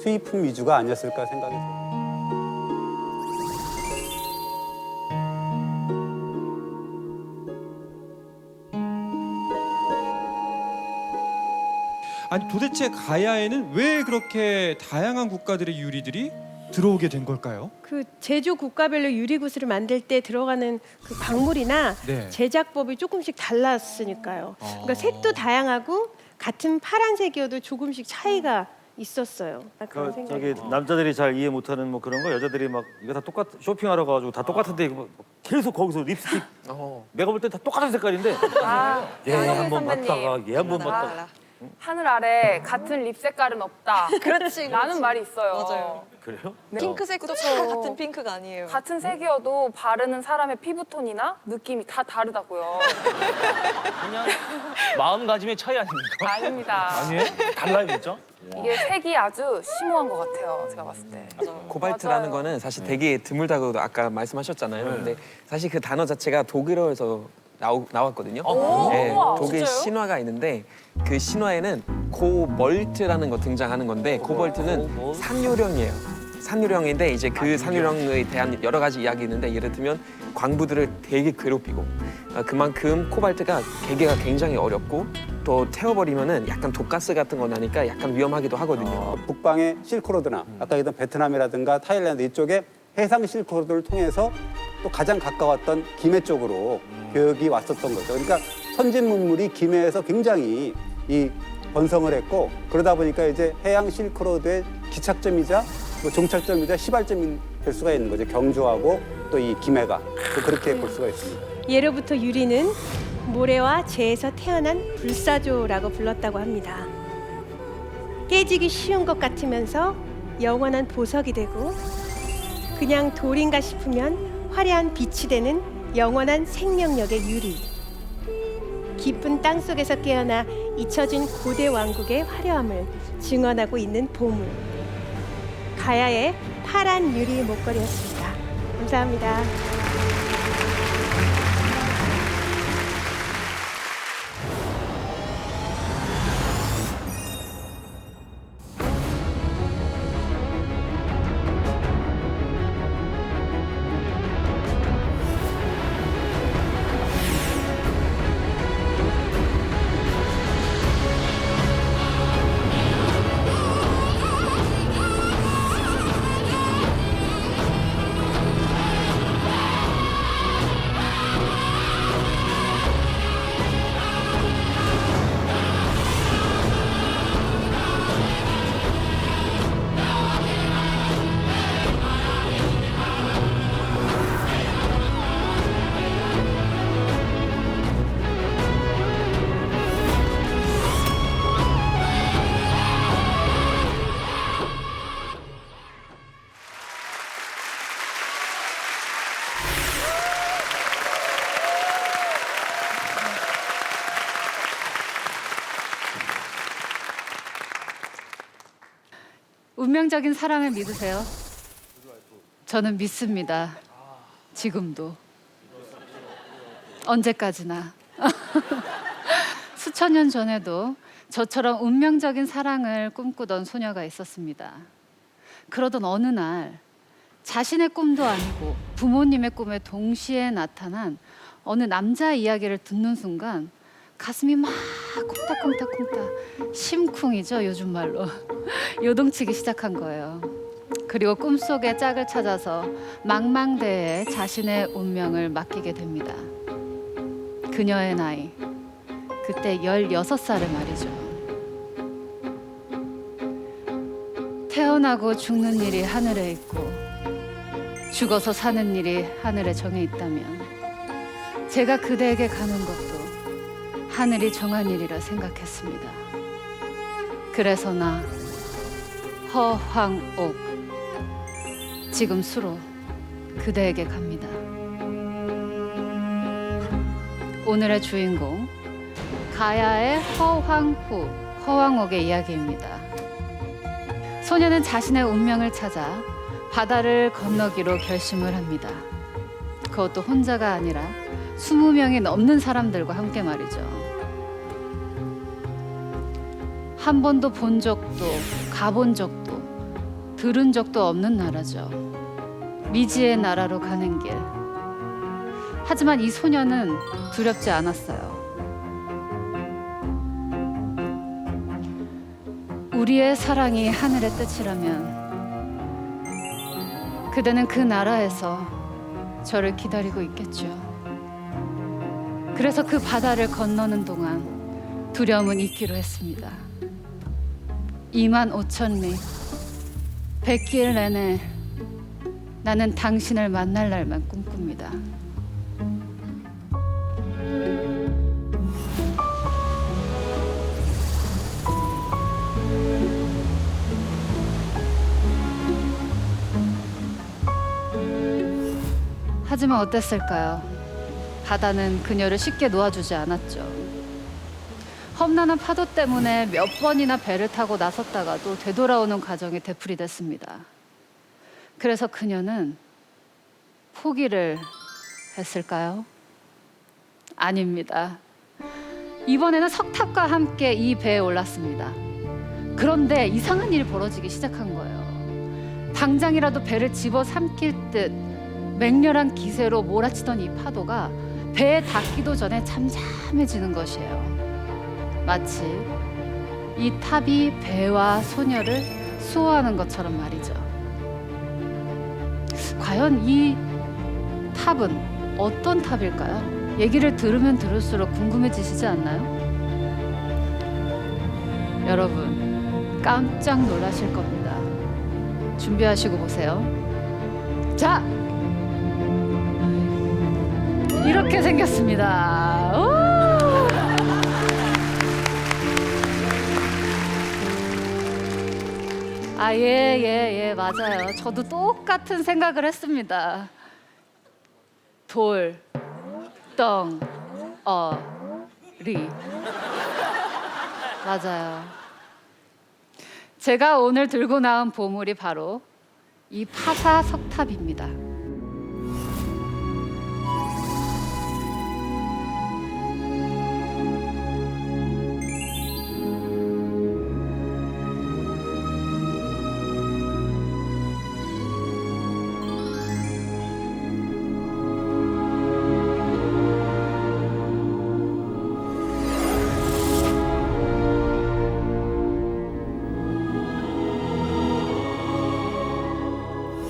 수입품 위주가 아니었을까 생각이 들어요. 아니 도대체 가야에는 왜 그렇게 다양한 국가들의 유리들이 들어오게 된 걸까요? 그 제조 국가별로 유리 구슬을 만들 때 들어가는 그 광물이나 네. 제작법이 조금씩 달랐으니까요. 그러니까 색도 다양하고 같은 파란색이어도 조금씩 차이가 있었어요. 그런 생각이. 저기 남자들이 잘 이해 못하는 뭐 그런 거 여자들이 막 이거 다 똑같 쇼핑하러 가가지고 다 똑같은데 이거 막 계속 거기서 립스틱 내가 볼 때 다 똑같은 색깔인데 얘 한번 봤다가 얘 한번 봤다가 하늘 아래 같은 립 색깔은 없다. 그렇지. 라는 말이 있어요. 맞아요. 그래요? 핑크색도 다 같은 핑크가 아니에요. 같은 색이어도 바르는 사람의 피부톤이나 느낌이 다 다르다고요. 그냥 마음가짐의 차이 아닙니까? 아닙니다. 아니에요? 달라요 진짜? 이게 색이 아주 심오한 것 같아요. 제가 봤을 때. 코발트라는 맞아요. 거는 사실 되게 드물다고 아까 말씀하셨잖아요. 근데 사실 그 단어 자체가 독일어에서 나왔거든요. 네, 우와, 독일 진짜요? 신화가 있는데 그 신화에는 코벌트라는 거 등장하는 건데 코벌트는 산유령이에요. 산유령인데 이제 그 산유령에 대한 여러 가지 이야기 있는데 예를 들면 광부들을 되게 괴롭히고 그만큼 코발트가 개개가 굉장히 어렵고 또 태워버리면은 약간 독가스 같은 거 나니까 약간 위험하기도 하거든요. 북방의 실크로드나 아까 얘기했던 베트남이라든가 타일랜드 이쪽에 해상 실크로드를 통해서 또 가장 가까웠던 김해 쪽으로 교역이 왔었던 거죠. 그러니까 선진 문물이 김해에서 굉장히 이 번성을 했고 그러다 보니까 이제 해양 실크로드의 기착점이자 뭐 종착점이자 시발점이 될 수가 있는 거죠. 경주하고 또 이 김해가 또 그렇게 볼 수가 있습니다. 예로부터 유리는 모래와 재에서 태어난 불사조라고 불렀다고 합니다. 깨지기 쉬운 것 같으면서 영원한 보석이 되고 그냥 돌인가 싶으면 화려한 빛이 되는 영원한 생명력의 유리. 깊은 땅 속에서 깨어나 잊혀진 고대 왕국의 화려함을 증언하고 있는 보물. 가야의 파란 유리 목걸이였습니다. 감사합니다. 운명적인 사랑을 믿으세요? 저는 믿습니다. 지금도. 언제까지나. 수천 년 전에도 저처럼 운명적인 사랑을 꿈꾸던 소녀가 있었습니다. 그러던 어느 날 자신의 꿈도 아니고 부모님의 꿈에 동시에 나타난 어느 남자 이야기를 듣는 순간 가슴이 막 콩닥콩닥콩닥 심쿵이죠, 요즘 말로. 요동치기 시작한 거예요. 그리고 꿈속의 짝을 찾아서 망망대해에 자신의 운명을 맡기게 됩니다. 그녀의 나이, 그때 16살의 말이죠. 태어나고 죽는 일이 하늘에 있고 죽어서 사는 일이 하늘에 정해 있다면 제가 그대에게 가는 것도 하늘이 정한 일이라 생각했습니다. 그래서 나 허황옥 지금 수로 그대에게 갑니다. 오늘의 주인공 가야의 허황후 허황옥의 이야기입니다. 소녀는 자신의 운명을 찾아 바다를 건너기로 결심을 합니다. 그것도 혼자가 아니라 20명이 넘는 사람들과 함께 말이죠. 한 번도 본 적도 가본 적도 들은 적도 없는 나라죠. 미지의 나라로 가는 길. 하지만 이 소녀는 두렵지 않았어요. 우리의 사랑이 하늘의 뜻이라면 그대는 그 나라에서 저를 기다리고 있겠죠. 그래서 그 바다를 건너는 동안 두려움은 잊기로 했습니다. 25,000리 100길 내내 나는 당신을 만날 날만 꿈꿉니다. 하지만 어땠을까요? 바다는 그녀를 쉽게 놓아주지 않았죠. 험난한 파도 때문에 몇 번이나 배를 타고 나섰다가도 되돌아오는 과정이 되풀이됐습니다. 그래서 그녀는 포기를 했을까요? 아닙니다. 이번에는 석탑과 함께 이 배에 올랐습니다. 그런데 이상한 일이 벌어지기 시작한 거예요. 당장이라도 배를 집어삼킬 듯 맹렬한 기세로 몰아치던 이 파도가 배에 닿기도 전에 잠잠해지는 것이에요. 마치 이 탑이 배와 소녀를 수호하는 것처럼 말이죠. 과연 이 탑은 어떤 탑일까요? 얘기를 들으면 들을수록 궁금해지시지 않나요? 여러분, 깜짝 놀라실 겁니다. 준비하시고 보세요. 자! 이렇게 생겼습니다. 아, 예, 맞아요. 저도 똑같은 생각을 했습니다. 돌, 덩, 리. 맞아요. 제가 오늘 들고 나온 보물이 바로 이 파사 석탑입니다.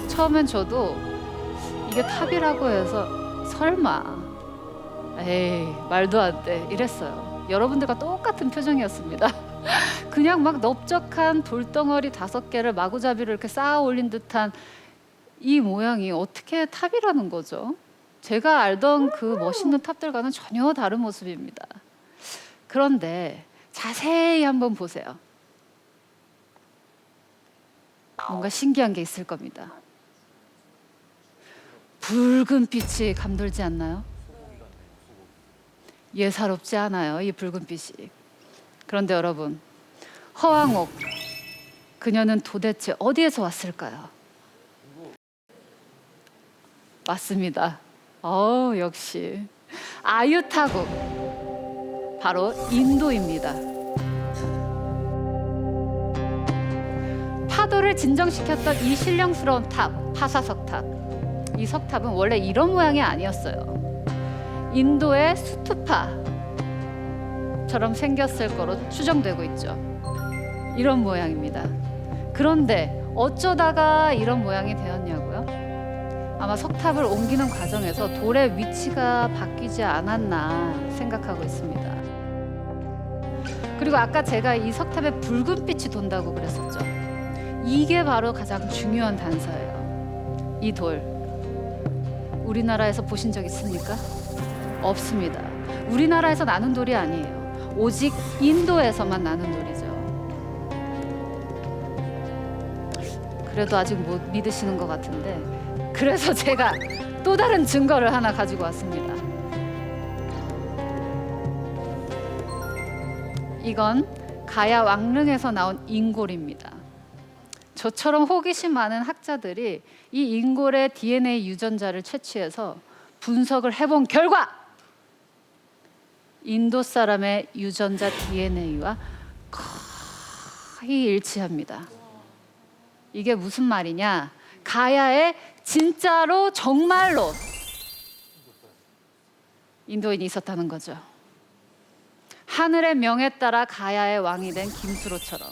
처음엔 저도 이게 탑이라고 해서 설마 에이 말도 안 돼 이랬어요. 여러분들과 똑같은 표정이었습니다. 그냥 막 넓적한 돌덩어리 5개를 마구잡이로 이렇게 쌓아 올린 듯한 이 모양이 어떻게 탑이라는 거죠? 제가 알던 그 멋있는 탑들과는 전혀 다른 모습입니다. 그런데 자세히 한번 보세요. 뭔가 신기한 게 있을 겁니다. 붉은 빛이 감돌지 않나요? 예사롭지 않아요, 이 붉은 빛이. 그런데 여러분, 허황옥 그녀는 도대체 어디에서 왔을까요? 맞습니다. 역시 아유타국, 바로 인도입니다. 파도를 진정시켰던 이 신령스러운 탑, 파사석탑. 이 석탑은 원래 이런 모양이 아니었어요. 인도의 수투파처럼 생겼을 거로 추정되고 있죠. 이런 모양입니다. 그런데 어쩌다가 이런 모양이 되었냐고요? 아마 석탑을 옮기는 과정에서 돌의 위치가 바뀌지 않았나 생각하고 있습니다. 그리고 아까 제가 이 석탑에 붉은 빛이 돈다고 그랬었죠. 이게 바로 가장 중요한 단서예요. 이 돌, 우리나라에서 보신 적 있습니까? 없습니다. 우리나라에서 나는 돌이 아니에요. 오직 인도에서만 나는 돌이죠. 그래도 아직 못 믿으시는 것 같은데, 그래서 제가 또 다른 증거를 하나 가지고 왔습니다. 이건 가야 왕릉에서 나온 인골입니다. 저처럼 호기심 많은 학자들이 이 인골의 DNA 유전자를 채취해서 분석을 해본 결과 인도 사람의 유전자 DNA와 거의 일치합니다. 이게 무슨 말이냐? 가야에 진짜로 정말로 인도인이 있었다는 거죠. 하늘의 명에 따라 가야의 왕이 된 김수로처럼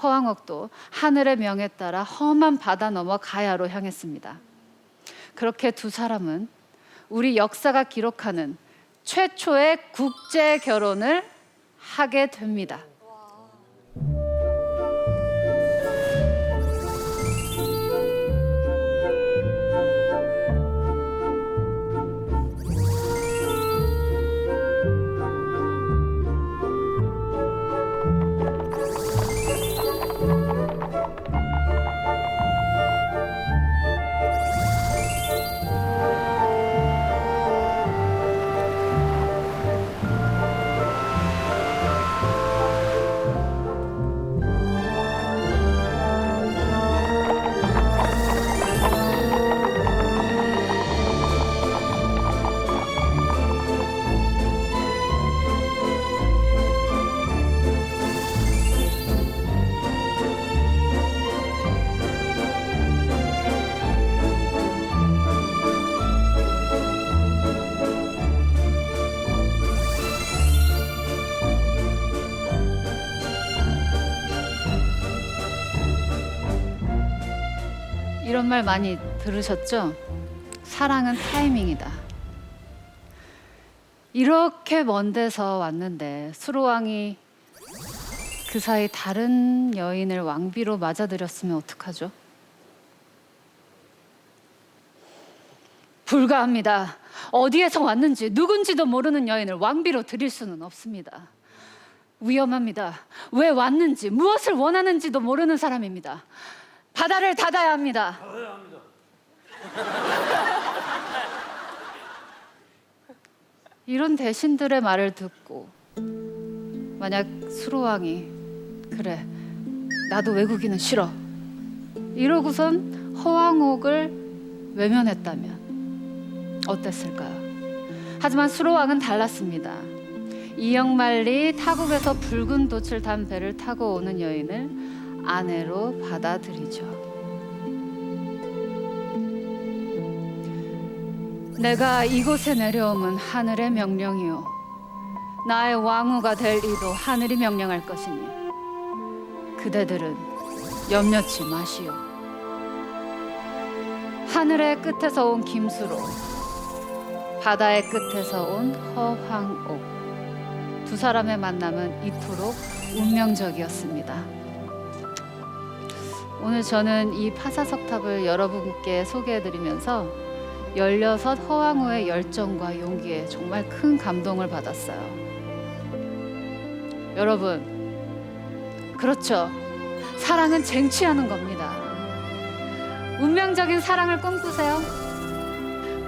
허왕옥도 하늘의 명에 따라 험한 바다 넘어 가야로 향했습니다. 그렇게 두 사람은 우리 역사가 기록하는 최초의 국제 결혼을 하게 됩니다. 이런 말 많이 들으셨죠? 사랑은 타이밍이다. 이렇게 먼 데서 왔는데 수로왕이 그 사이 다른 여인을 왕비로 맞아들였으면 어떡하죠? 불가합니다. 어디에서 왔는지 누군지도 모르는 여인을 왕비로 들일 수는 없습니다. 위험합니다. 왜 왔는지 무엇을 원하는지도 모르는 사람입니다. 바다를 닫아야 합니다. 이런 대신들의 말을 듣고 만약 수로왕이 그래 나도 외국인은 싫어 이러고선 허왕옥을 외면했다면 어땠을까요? 하지만 수로왕은 달랐습니다. 이영만리 타국에서 붉은 돛을 단 배를 타고 오는 여인을 아내로 받아들이죠. 내가 이곳에 내려옴은 하늘의 명령이요 나의 왕후가 될 이도 하늘이 명령할 것이니 그대들은 염려치 마시오. 하늘의 끝에서 온 김수로, 바다의 끝에서 온 허황옥. 두 사람의 만남은 이토록 운명적이었습니다. 오늘 저는 이 파사석탑을 여러분께 소개해드리면서 16 허왕후의 열정과 용기에 정말 큰 감동을 받았어요. 여러분, 그렇죠. 사랑은 쟁취하는 겁니다. 운명적인 사랑을 꿈꾸세요.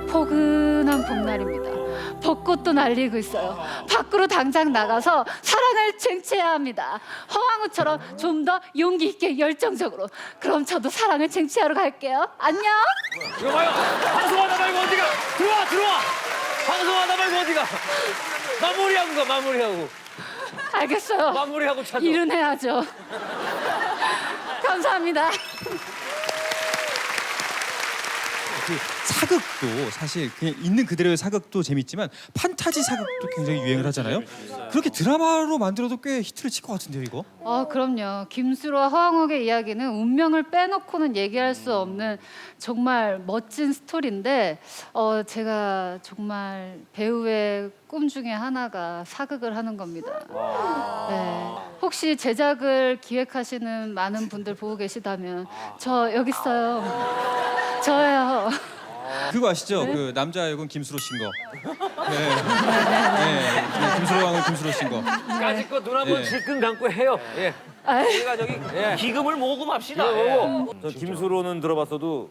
포근한 봄날입니다. 벚꽃도 날리고 있어요. 밖으로 당장 나가서 사랑 사랑을 쟁취해야 합니다. 허황우처럼 좀 더 용기 있게 열정적으로. 그럼 저도 사랑을 쟁취하러 갈게요. 안녕. 이거 봐요. 방송하다 말고 어디가? 들어와. 방송하다 말고 어디가? 마무리하고 가, 마무리하고. 알겠어요. 마무리하고 찾아. 일은 해야죠. 감사합니다. 그 사극도 사실 그냥 있는 그대로의 사극도 재밌지만 판타지 사극도 굉장히 유행을 하잖아요. 그렇게 드라마로 만들어도 꽤 히트를 칠 것 같은데요, 이거? 그럼요. 김수로와 허황옥의 이야기는 운명을 빼놓고는 얘기할 수 없는 정말 멋진 스토리인데 제가 정말 배우의 꿈 중에 하나가 사극을 하는 겁니다. 네. 혹시 제작을 기획하시는 많은 분들 보고 계시다면 저 여기 있어요. 저예요. 그거 아시죠? 그 남자 역은 김수로 씨인 거. 네. 김수로 왕은 김수로 씨인 거. 까짓 눈 한번 예. 질끈 감고 해요. 예. 우리가 저기 기금을 모금합시다. 예. 저 김수로는 들어봤어도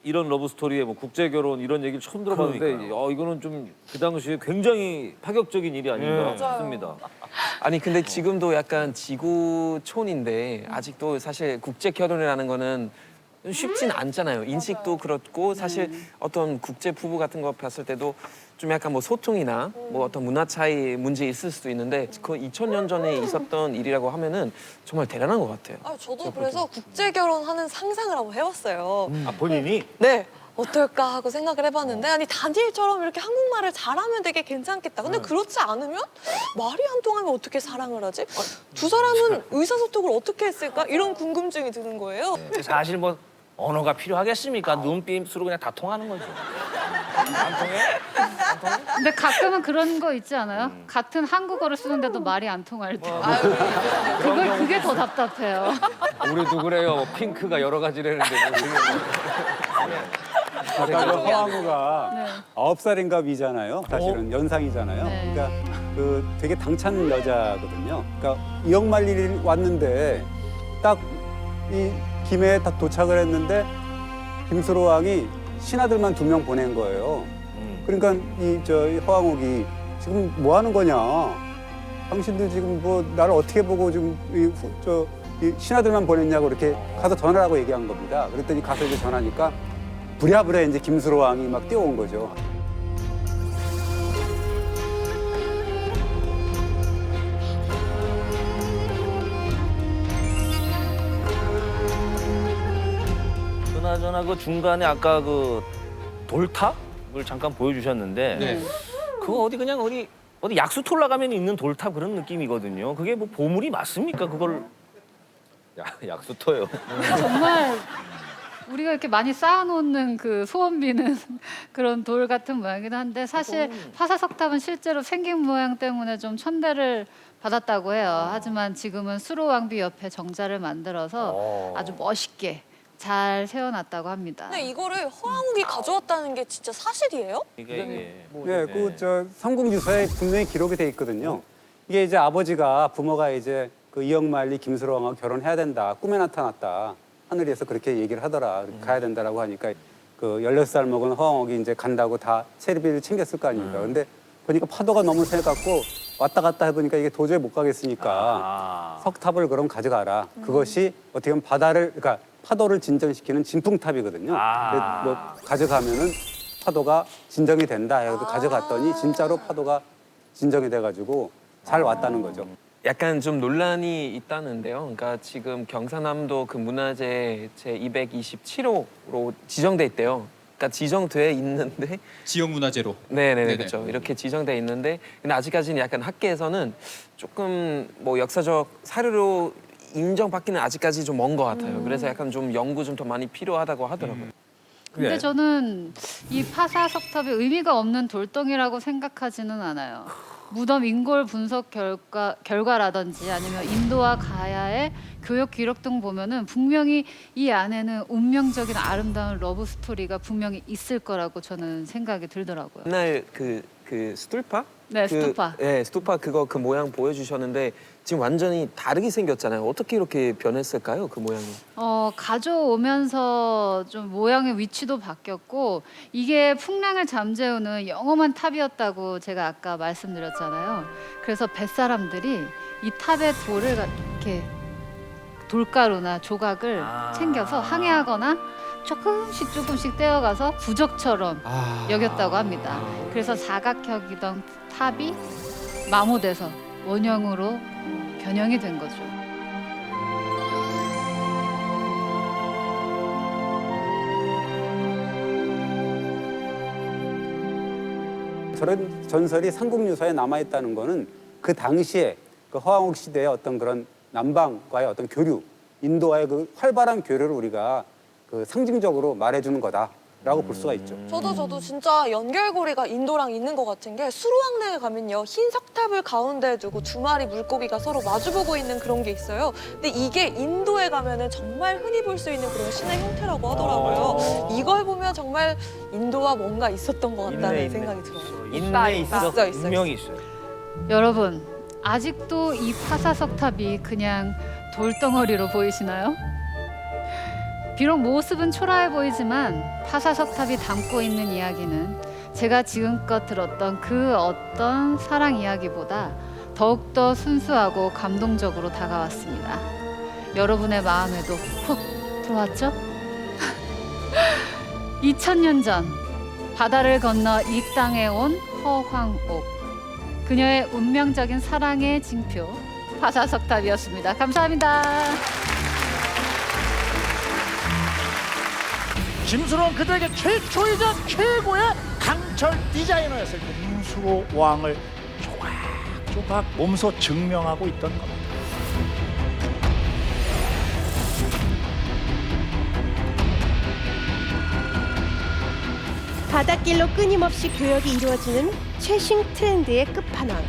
이런 러브 스토리에 뭐 국제 결혼 이런 얘기를 처음 들어봤는데 이거는 좀 그 당시에 굉장히 파격적인 일이 아닌가 싶습니다. 아니 근데 지금도 약간 지구촌인데 아직도 사실 국제 결혼이라는 거는 쉽진 않잖아요. 인식도 그렇고 사실 어떤 국제 부부 같은 거 봤을 때도 좀 약간 뭐 소통이나 뭐 어떤 문화 차이 문제 있을 수도 있는데 그 2000년 전에 있었던 일이라고 하면은 정말 대단한 것 같아요. 저도 그래서 국제 결혼하는 상상을 한번 해봤어요. 아, 본인이? 네. 어떨까 하고 생각을 해봤는데 아니 다니엘처럼 이렇게 한국말을 잘하면 되게 괜찮겠다. 근데 그렇지 않으면 말이 안 통하면 어떻게 사랑을 하지? 두 사람은 의사소통을 어떻게 했을까? 이런 궁금증이 드는 거예요. 사실 뭐 언어가 필요하겠습니까? 눈빛으로 그냥 다 통하는 거죠. 안 통해? 근데 가끔은 그런 거 있지 않아요? 같은 한국어를 쓰는데도 말이 안 통할 때. 그게 더 답답해요. 우리도 그래요. 핑크가 여러 가지라는데. 아까 그 허황우가 네. 9살인가 위잖아요. 사실은 연상이잖아요. 네. 그러니까 그 되게 당찬 여자거든요. 그러니까 이억만리 왔는데 딱 이 김해에 딱 도착을 했는데 김수로 왕이 신하들만 2명 보낸 거예요. 그러니까 이 허황옥이 지금 뭐 하는 거냐? 당신들 지금 뭐 나를 어떻게 보고 지금 이 신하들만 보냈냐고 이렇게 가서 전하라고 얘기한 겁니다. 그랬더니 가서 이제 전하니까 부랴부랴 이제 김수로 왕이 막 뛰어온 거죠. 그나저나 그 중간에 아까 그 돌탑을 잠깐 보여주셨는데 네. 그거 어디 그냥 어디 약수터 올라가면 있는 돌탑 그런 느낌이거든요. 그게 뭐 보물이 맞습니까? 그걸 약수터요. 정말 우리가 이렇게 많이 쌓아놓는 그 소원 비는 그런 돌 같은 모양이긴 한데 사실 화사석탑은 실제로 생긴 모양 때문에 좀 천대를 받았다고 해요. 하지만 지금은 수로왕비 옆에 정자를 만들어서 아주 멋있게 잘 세워놨다고 합니다. 근데 이거를 허황욱이 가져왔다는 게 진짜 사실이에요? 이게 네, 그 삼국유사에 분명히 기록이 돼 있거든요. 이게 이제 아버지가 부모가 이제 그 이억만리 김수로 왕하고 결혼해야 된다. 꿈에 나타났다. 하늘에서 그렇게 얘기를 하더라. 가야 된다라고 하니까 그 16살 먹은 허황옥이 이제 간다고 다 세리비를 챙겼을 거 아닙니까? 근데 보니까 파도가 너무 세갖고 왔다 갔다 해보니까 이게 도저히 못 가겠으니까 석탑을 그럼 가져가라. 그것이 어떻게 보면 그러니까 파도를 진정시키는 진풍탑이거든요. 그래서 뭐 가져가면은 파도가 진정이 된다 해서 가져갔더니 진짜로 파도가 진정이 돼가지고 잘 왔다는 거죠. 약간 좀 논란이 있다는데요. 그러니까 지금 경상남도 그 문화재 제 227호로 지정돼 있대요. 그러니까 지정돼 있는데 지역 문화재로. 네네네 그렇죠. 이렇게 지정돼 있는데 근데 아직까지는 약간 학계에서는 조금 뭐 역사적 사료로 인정받기는 아직까지 좀 먼 것 같아요. 그래서 약간 좀 연구 좀 더 많이 필요하다고 하더라고요. 근데 저는 이 파사석탑이 의미가 없는 돌덩이라고 생각하지는 않아요. 무덤 인골 분석 결과라든지 아니면 인도와 가야의 교역 기록 등 보면은 분명히 이 안에는 운명적인 아름다운 러브 스토리가 분명히 있을 거라고 저는 생각이 들더라고요. 옛날 그 스툴파 네, 스투파. 네, 스투파 그거 그 모양 보여주셨는데 지금 완전히 다르게 생겼잖아요. 어떻게 이렇게 변했을까요? 그 모양이? 가져오면서 좀 모양의 위치도 바뀌었고 이게 풍랑을 잠재우는 영험한 탑이었다고 제가 아까 말씀드렸잖아요. 그래서 뱃사람들이 이 탑의 돌을 이렇게 돌가루나 조각을 챙겨서 항해하거나 조금씩 떼어가서 부적처럼 여겼다고 합니다. 그래서 사각형이던 탑이 마모돼서 원형으로 변형이 된 거죠. 저런 전설이 삼국유사에 남아있다는 거는 그 당시에 그 허왕옥 시대의 어떤 그런 남방과의 어떤 교류, 인도와의 그 활발한 교류를 우리가 그 상징적으로 말해주는 거다라고 볼 수가 있죠. 저도 진짜 연결고리가 인도랑 있는 것 같은 게 수로왕릉에 가면요 흰 석탑을 가운데에 두고 두 마리 물고기가 서로 마주보고 있는 그런 게 있어요. 근데 이게 인도에 가면은 정말 흔히 볼 수 있는 그런 신의 형태라고 하더라고요. 이걸 보면 정말 인도와 뭔가 있었던 것 같다는 생각이 들어요. 인내 있어. 있어. 분명히 있어요. 여러분, 아직도 이 파사석탑이 그냥 돌덩어리로 보이시나요? 비록 모습은 초라해 보이지만 파사석탑이 담고 있는 이야기는 제가 지금껏 들었던 그 어떤 사랑 이야기보다 더욱더 순수하고 감동적으로 다가왔습니다. 여러분의 마음에도 훅 들어왔죠? 2000년 전 바다를 건너 이 땅에 온 허황옥. 그녀의 운명적인 사랑의 징표 파사석탑이었습니다. 감사합니다. 김수로는 그들에게 최초이자 최고의 강철 디자이너였을 때 김수로 왕을 조각조각 몸소 증명하고 있던 겁니다. 바닷길로 끊임없이 교역이 이루어지는 최신 트렌드의 끝판왕.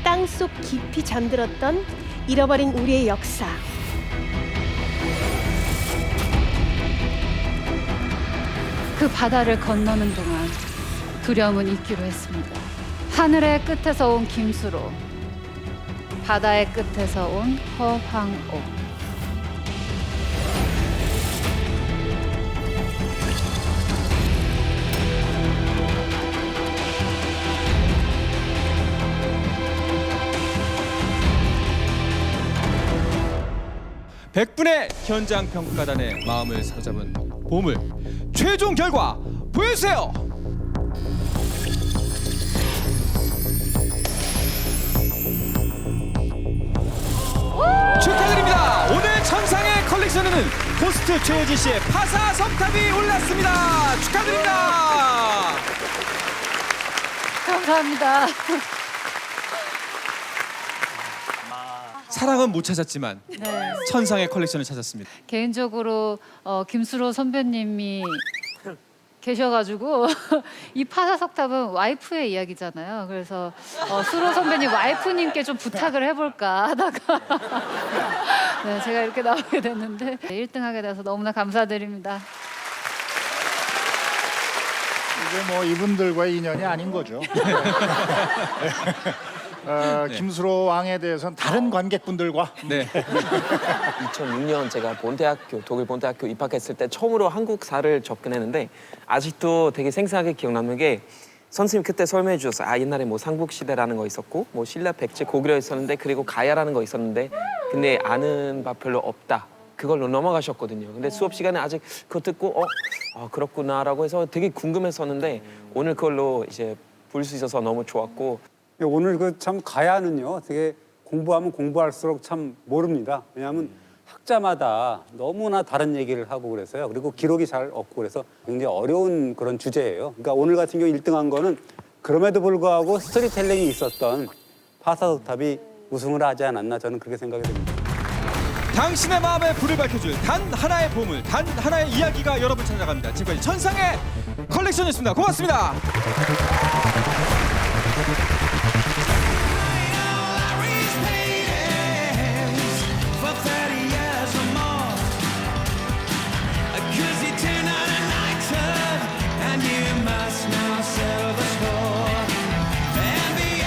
땅속 깊이 잠들었던 잃어버린 우리의 역사. 그 바다를 건너는 동안 두려움은 있기로 했습니다. 하늘의 끝에서 온 김수로, 바다의 끝에서 온 허황옥. 백분의 현장 평가단의 마음을 사로잡은 보물 최종 결과 보여주세요. 축하드립니다. 오늘 천상의 컬렉션에는 호스트 최혜진 씨의 파사석탑이 올랐습니다. 축하드립니다. 감사합니다. 사랑은 못 찾았지만 네. 천상의 컬렉션을 찾았습니다. 개인적으로 김수로 선배님이 계셔가지고 이 파사석탑은 와이프의 이야기잖아요. 그래서 수로 선배님 와이프님께 좀 부탁을 해볼까 하다가 네, 제가 이렇게 나오게 됐는데 1등하게 돼서 너무나 감사드립니다. 이게 뭐 이분들과의 인연이 아닌 거죠. 김수로 왕에 대해서는 다른 관객분들과 네. 2006년 제가 독일 본대학교 입학했을 때 처음으로 한국사를 접근했는데 아직도 되게 생생하게 기억나는 게 선생님 그때 설명해 주셨어요. 옛날에 뭐 삼국시대라는 거 있었고 뭐 신라 백제 고구려 있었는데 그리고 가야라는 거 있었는데 근데 아는 바 별로 없다. 그걸로 넘어가셨거든요. 근데 수업 시간에 아직 그거 듣고 그렇구나라고 해서 되게 궁금했었는데 오늘 그걸로 이제 볼 수 있어서 너무 좋았고 오늘 그 참 가야는요 되게 공부하면 공부할수록 참 모릅니다. 왜냐하면 학자마다 너무나 다른 얘기를 하고 그래서요. 그리고 기록이 잘 없고 그래서 굉장히 어려운 그런 주제예요. 그러니까 오늘 같은 경우 1등한 거는 그럼에도 불구하고 스토리텔링이 있었던 파사석탑이 우승을 하지 않았나 저는 그렇게 생각이 됩니다. 당신의 마음에 불을 밝혀줄 단 하나의 보물, 단 하나의 이야기가 여러분 찾아갑니다. 지금까지 천상의 컬렉션이었습니다. 고맙습니다. And you must now sell the store and the